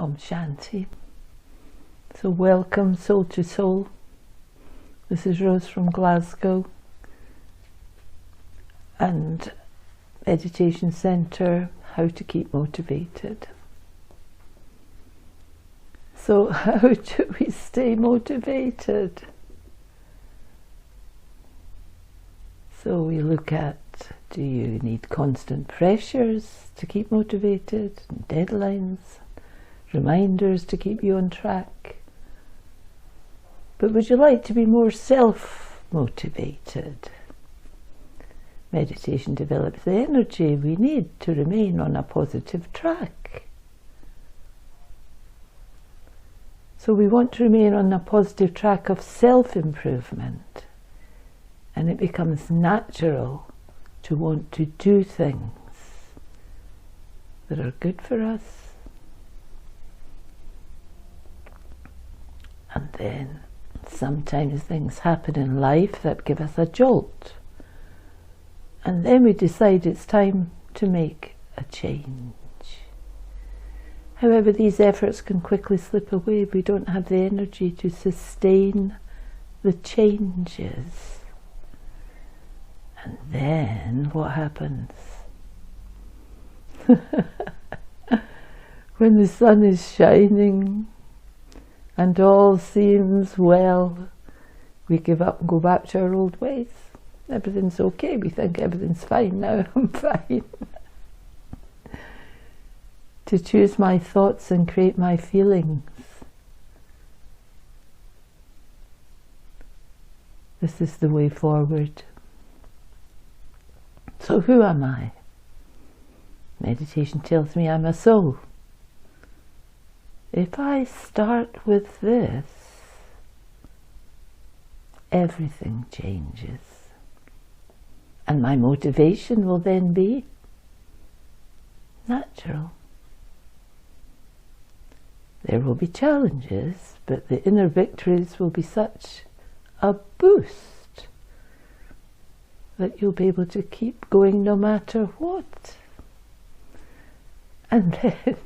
Om Shanti. So welcome Soul to Soul. This is Rose from Glasgow and Meditation Centre, How to Keep Motivated. So how do we stay motivated? So we look at, do you need constant pressures to keep motivated, deadlines, reminders to keep you on track? But would you like to be more self-motivated? Meditation develops the energy we need to remain on a positive track. So we want to remain on a positive track of self-improvement, and it becomes natural to want to do things that are good for us. And then sometimes things happen in life that give us a jolt. And then we decide it's time to make a change. However, these efforts can quickly slip away. We don't have the energy to sustain the changes. And then what happens? When the sun is shining and all seems well, we give up and go back to our old ways. Everything's okay. We think everything's fine now. I'm fine. To choose my thoughts and create my feelings. This is the way forward. So who am I? Meditation tells me I'm a soul. If I start with this, everything changes. And my motivation will then be natural. There will be challenges, but the inner victories will be such a boost that you'll be able to keep going no matter what. And then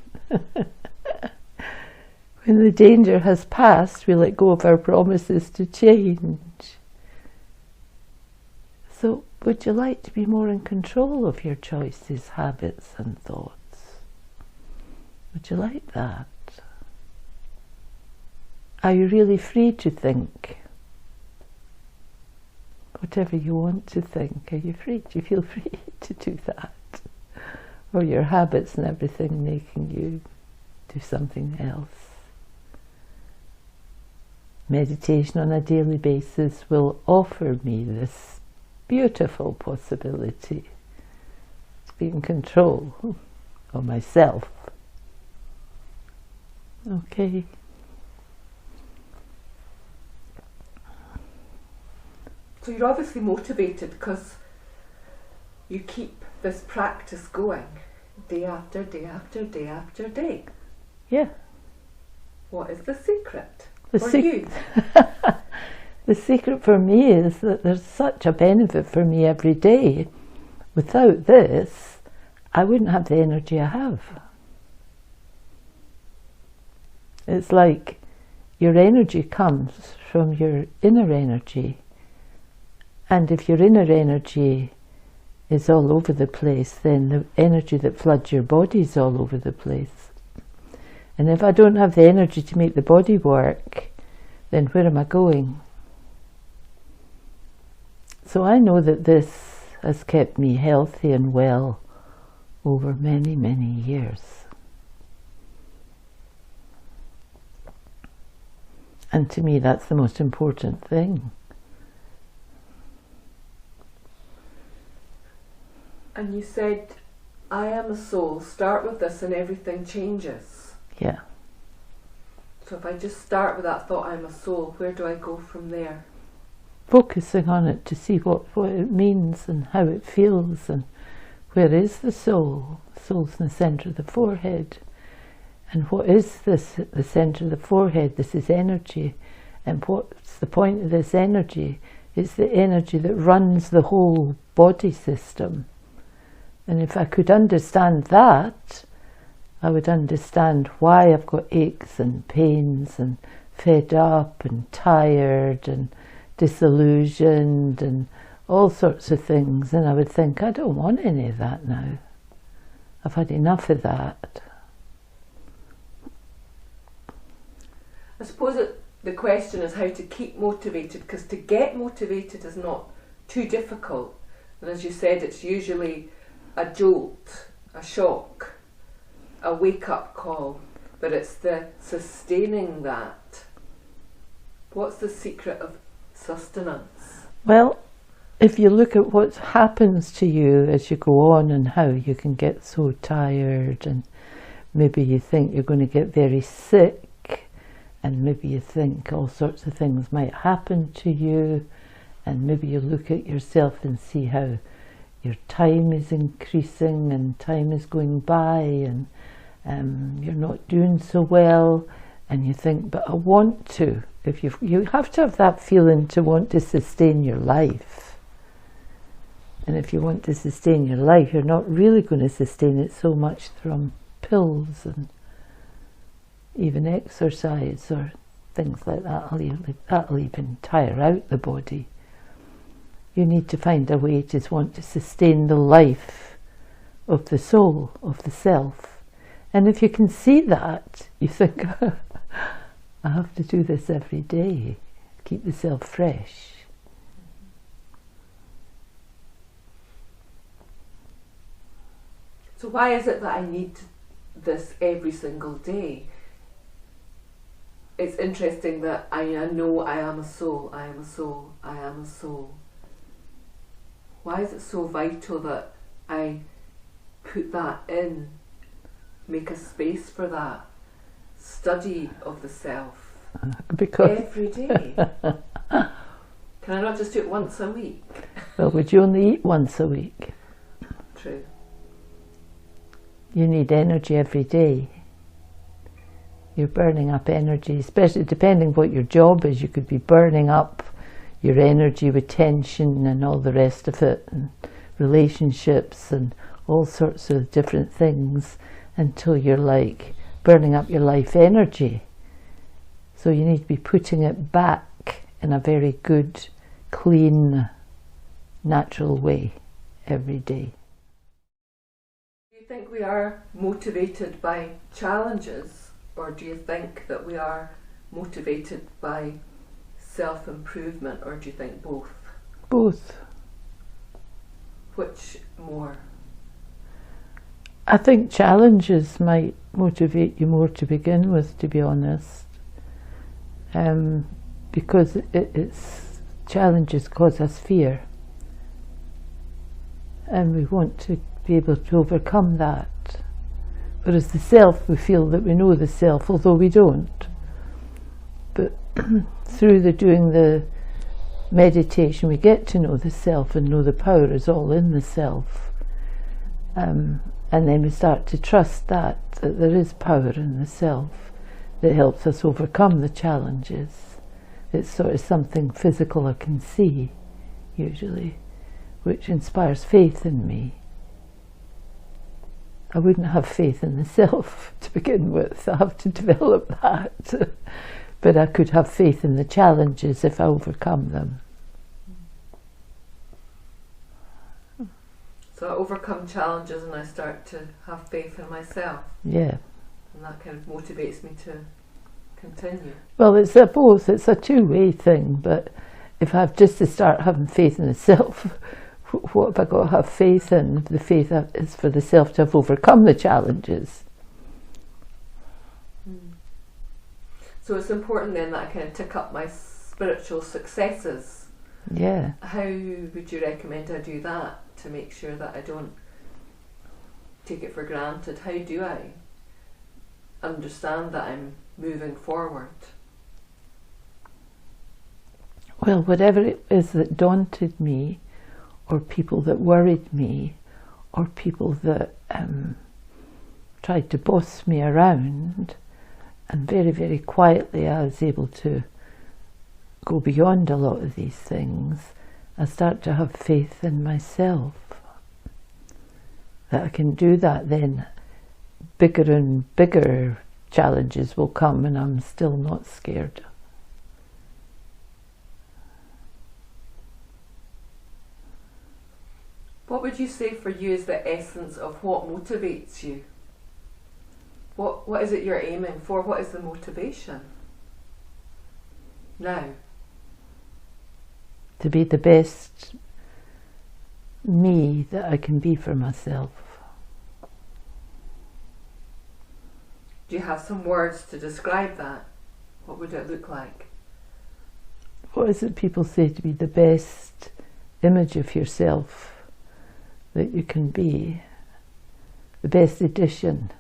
when the danger has passed, we let go of our promises to change. So would you like to be more in control of your choices, habits and thoughts? Would you like that? Are you really free to think? Whatever you want to think, are you free? Do you feel free to do that? Or your habits and everything making you do something else? Meditation on a daily basis will offer me this beautiful possibility to be in control of myself. Okay. So you're obviously motivated because you keep this practice going day after day after day after day. Yeah. What is the secret The for you? The secret for me is that there's such a benefit for me every day. Without this, I wouldn't have the energy I have. It's like your energy comes from your inner energy. And if your inner energy is all over the place, then the energy that floods your body is all over the place. And if I don't have the energy to make the body work, then where am I going? So I know that this has kept me healthy and well over many, many years. And to me, that's the most important thing. And you said, I am a soul, start with this and everything changes. Yeah. So if I just start with that thought, I'm a soul, where do I go from there? Focusing on it to see what it means and how it feels and where is the soul? The soul's in the centre of the forehead. And what is this at the centre of the forehead? This is energy. And what's the point of this energy? It's the energy that runs the whole body system. And if I could understand that, I would understand why I've got aches and pains and fed up and tired and disillusioned and all sorts of things, and I would think, I don't want any of that now. I've had enough of that. I suppose the question is how to keep motivated, because to get motivated is not too difficult. And as you said, it's usually a jolt, a shock, a wake-up call, but it's the sustaining that. What's the secret of sustenance? Well, if you look at what happens to you as you go on and how you can get so tired, and maybe you think you're going to get very sick, and maybe you think all sorts of things might happen to you, and maybe you look at yourself and see how your time is increasing and time is going by, and you're not doing so well, and you think, but I want to. If you have to have that feeling to want to sustain your life. And if you want to sustain your life, you're not really going to sustain it so much from pills and even exercise or things like that. That'll even tire out the body. You need to find a way to want to sustain the life of the soul, of the self. And if you can see that, you think, I have to do this every day, keep the self fresh. So why is it that I need this every single day? It's interesting that I know I am a soul, I am a soul, I am a soul. Why is it so vital that I put that in, make a space for that study of the self Because every day? Can I not just do it once a week? well, would you only eat once a week? True. You need energy every day. You're burning up energy, especially depending what your job is. You could be burning up your energy with tension and all the rest of it, and relationships and all sorts of different things, until you're like burning up your life energy. So you need to be putting it back in a very good, clean, natural way every day. Do you think we are motivated by challenges, or do you think that we are motivated by self-improvement, or do you think both? Both. Which more? I think challenges might motivate you more to begin with, to be honest, because it's challenges cause us fear, and we want to be able to overcome that. Whereas the self, we feel that we know the self, although we don't. But through doing the meditation, we get to know the self and know the power is all in the self. And then we start to trust that there is power in the self that helps us overcome the challenges. It's sort of something physical I can see, usually, which inspires faith in me. I wouldn't have faith in the self to begin with. I have to develop that. But I could have faith in the challenges if I overcome them. So I overcome challenges and I start to have faith in myself. Yeah. And that kind of motivates me to continue. Well, it's both. It's a two-way thing. But if I have just to start having faith in the self, what have I got to have faith in? The faith is for the self to have overcome the challenges. So it's important then that I kind of tick up my spiritual successes. Yeah. How would you recommend I do that to make sure that I don't take it for granted? How do I understand that I'm moving forward? Well, whatever it is that daunted me, or people that worried me, or people that tried to boss me around, and very, very quietly I was able to go beyond a lot of these things. I start to have faith in myself, that I can do that then bigger and bigger challenges will come, and I'm still not scared. What would you say for you is the essence of what motivates you? What is it you're aiming for? What is the motivation now? To be the best me that I can be for myself. Do you have some words to describe that? What would it look like? What is it people say, to be the best image of yourself that you can be? The best edition.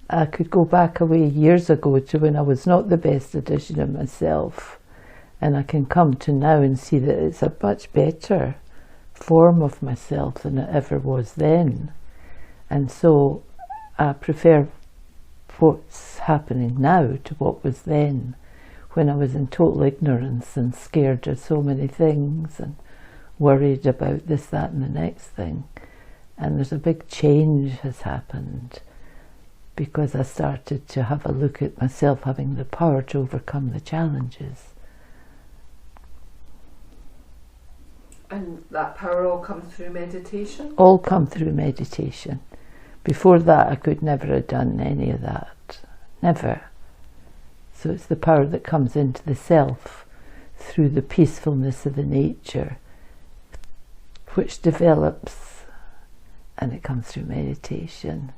I could go back away years ago to when I was not the best edition of myself, and I can come to now and see that it's a much better form of myself than it ever was then. And so I prefer what's happening now to what was then, when I was in total ignorance and scared of so many things and worried about this, that and the next thing. And there's a big change has happened because I started to have a look at myself having the power to overcome the challenges. And that power all comes through meditation? All come through meditation. Before that I could never have done any of that. Never. So it's the power that comes into the self through the peacefulness of the nature, which develops, and it comes through meditation.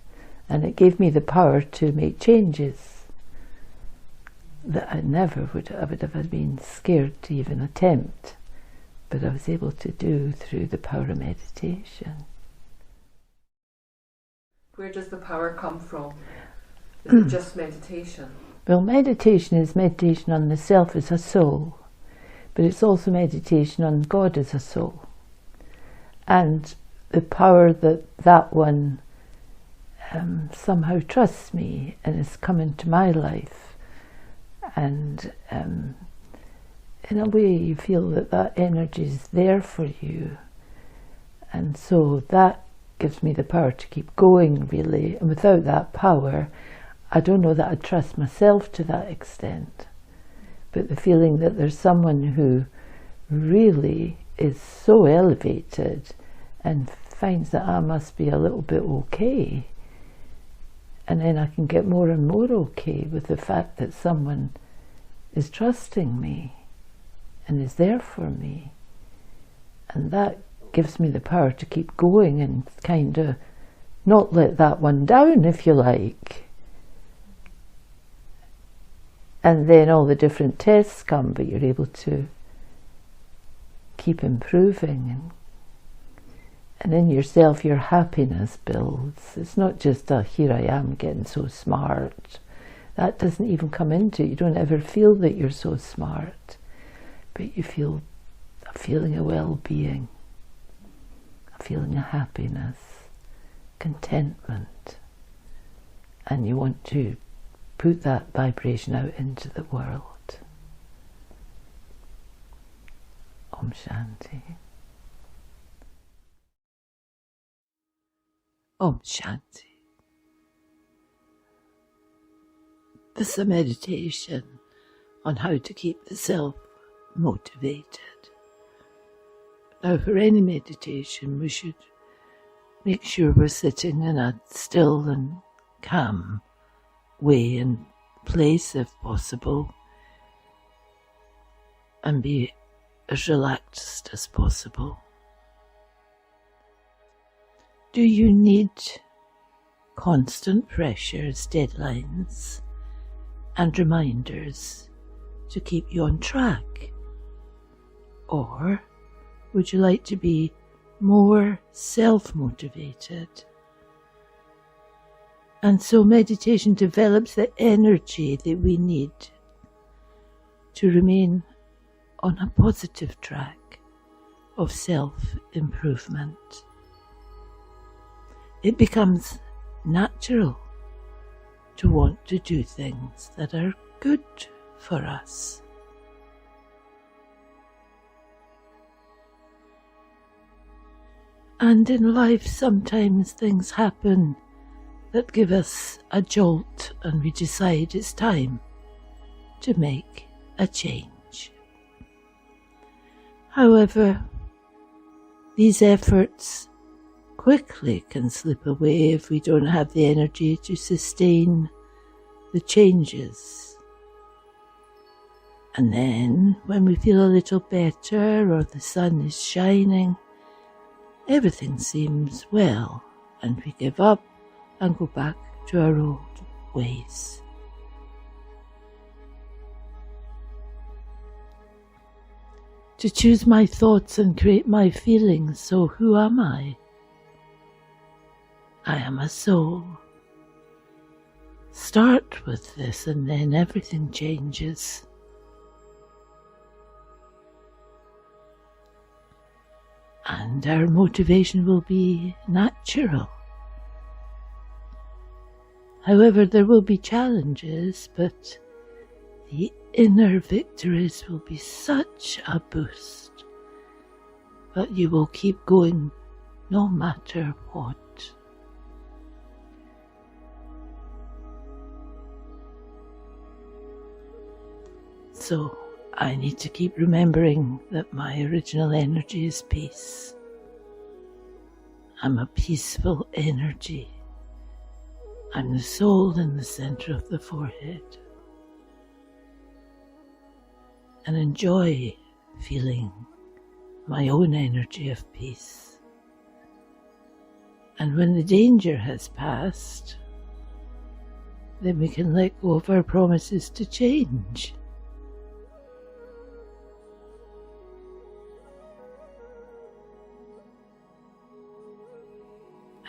And it gave me the power to make changes that I never would have been scared to even attempt, but I was able to do through the power of meditation. Where does the power come from? Is it just meditation? Well, meditation is meditation on the self as a soul, but it's also meditation on God as a soul. And the power that one somehow trusts me and has come into my life, and in a way you feel that energy is there for you, and so that gives me the power to keep going, really. And without that power, I don't know that I'd trust myself to that extent. But the feeling that there's someone who really is so elevated and finds that I must be a little bit okay, and then I can get more and more okay with the fact that someone is trusting me and is there for me, and that gives me the power to keep going and kind of not let that one down, if you like. And then all the different tests come, but you're able to keep improving, and in yourself your happiness builds. It's not just here I am getting so smart. That doesn't even come into it. You don't ever feel that you're so smart, but you feel a feeling of well-being, a feeling of happiness, contentment, and you want to put that vibration out into the world. Om Shanti. Om Shanti. This is a meditation on how to keep the self motivated. Now, for any meditation, we should make sure we're sitting in a still and calm way and place, if possible, and be as relaxed as possible. Do you need constant pressures, deadlines, and reminders to keep you on track? Or would you like to be more self-motivated? And so meditation develops the energy that we need to remain on a positive track of self-improvement. It becomes natural to want to do things that are good for us. And in life sometimes things happen that give us a jolt and we decide it's time to make a change. However, these efforts quickly can slip away if we don't have the energy to sustain the changes. And then, when we feel a little better or the sun is shining, everything seems well, and we give up and go back to our old ways. To choose my thoughts and create my feelings, so who am I? I am a soul. Start with this and then everything changes. And our motivation will be natural. However, there will be challenges, but the inner victories will be such a boost that you will keep going no matter what. So I need to keep remembering that my original energy is peace. I'm a peaceful energy. I'm the soul in the center of the forehead. And enjoy feeling my own energy of peace. And when the danger has passed, then we can let go of our promises to change.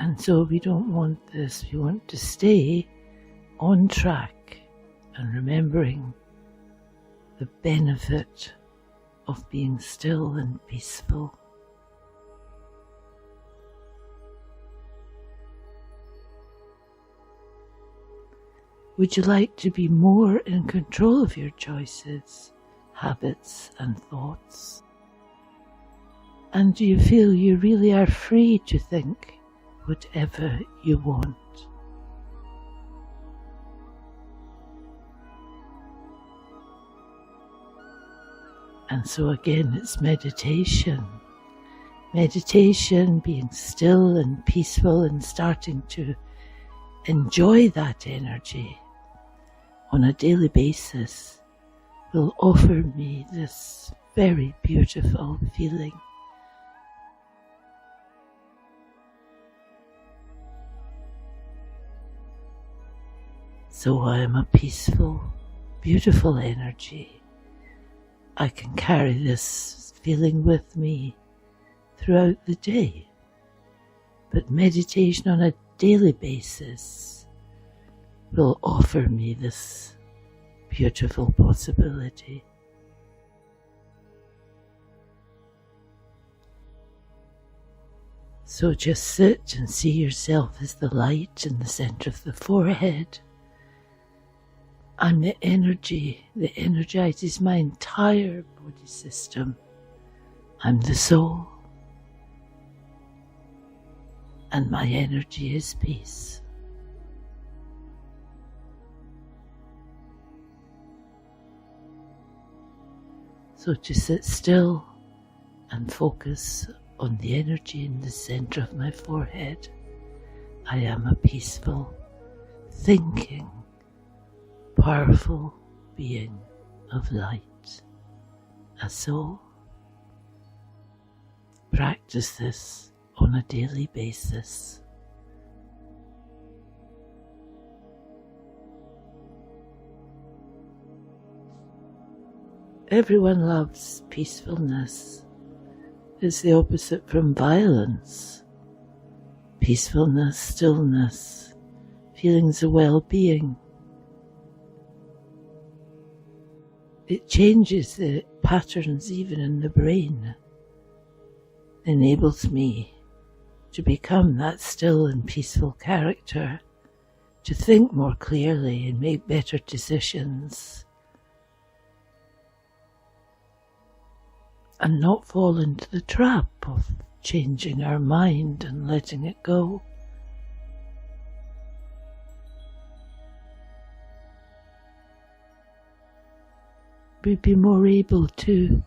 And so we don't want this, we want to stay on track and remembering the benefit of being still and peaceful. Would you like to be more in control of your choices, habits and thoughts? And do you feel you really are free to think whatever you want? And so again, it's meditation. Meditation, being still and peaceful and starting to enjoy that energy on a daily basis will offer me this very beautiful feeling. So I am a peaceful, beautiful energy. I can carry this feeling with me throughout the day. But meditation on a daily basis will offer me this beautiful possibility. So just sit and see yourself as the light in the center of the forehead. I'm the energy that energizes my entire body system. I'm the soul. And my energy is peace. So to sit still and focus on the energy in the center of my forehead. I am a peaceful, thinking, powerful being of light, a soul. Practice this on a daily basis. Everyone loves peacefulness. It's the opposite from violence. Peacefulness, stillness, feelings of well-being. It changes the patterns even in the brain, enables me to become that still and peaceful character, to think more clearly and make better decisions, and not fall into the trap of changing our mind and letting it go. we'd be more able to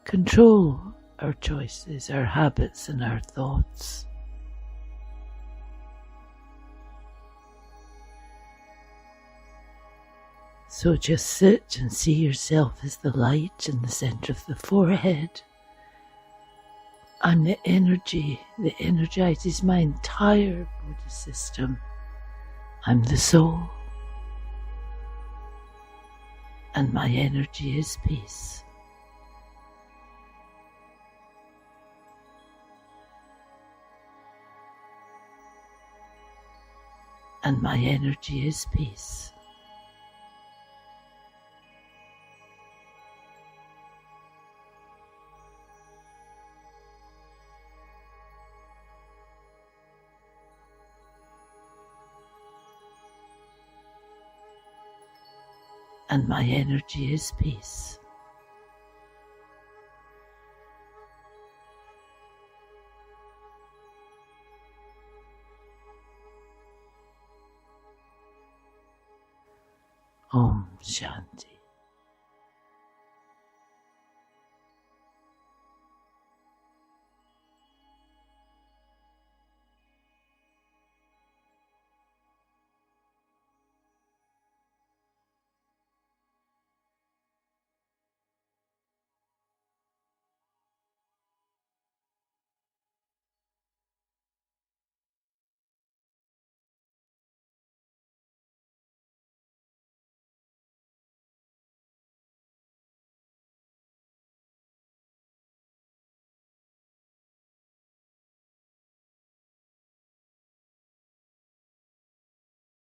control our choices, our habits, and our thoughts. So just sit and see yourself as the light in the centre of the forehead. I'm the energy that energizes my entire body system. I'm the soul. And my energy is peace. And my energy is peace. And my energy is peace. Om Shanti.